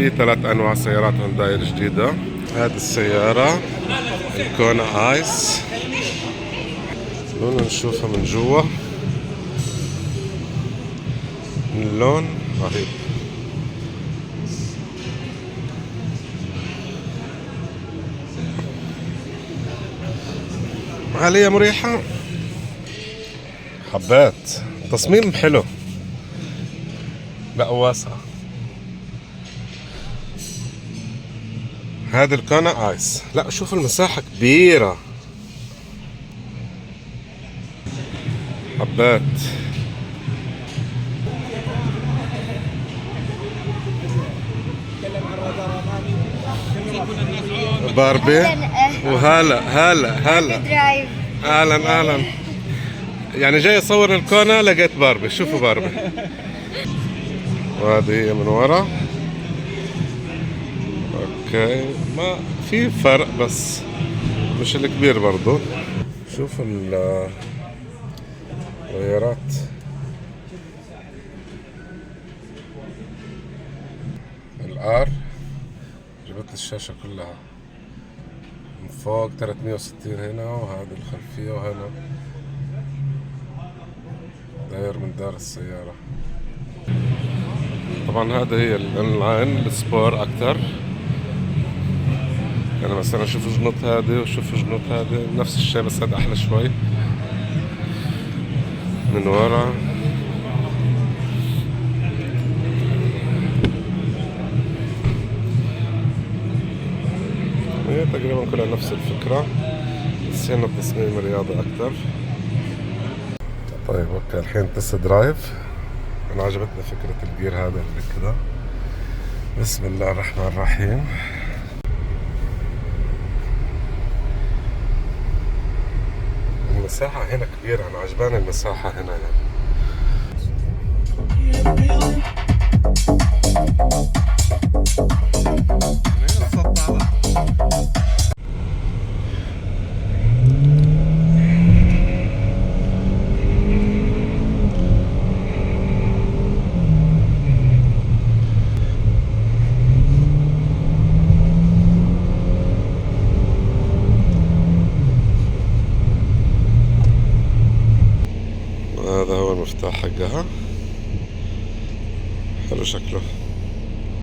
في 3 أنواع سيارات هونداي الجديدة. هذه السيارة الكونا آيس، خلونا نشوفها من جوا. اللون رهيب. عالية مريحة، حبات، تصميم حلو، لا واسعة. هذا الكونا آيس، لا شوف المساحة كبيرة، حبات. باربي، وهلا هلا درايف. اهلا. يعني جاي اصور الكونا لقيت باربي، شوفوا باربي. وهذه هي من ورا. اوكي، ما في فرق بس مش الكبير برضو. شوف الغيارات، الار جبت لي الشاشة كلها من فوق 360 هنا، وهذه الخلفية، وهنا داير من دار السيارة. طبعا هذا هي اللاين السبور اكتر. يعني مثلا شوف جنوط هذه وشوف جنوط هذه نفس الشيء، بس هذا احلى شوي من ورا. هي تقريبا كلها نفس الفكرة، بس هنا التصميم رياضي اكتر. طيب اوكي، الحين تست درايف. انا عجبتني فكرة الجير هذا اللي كده. بسم الله الرحمن الرحيم. المساحة هنا كبيرة، أنا عجباني المساحة هنا يعني. هذا هو المفتاح حقها، حلو شكله.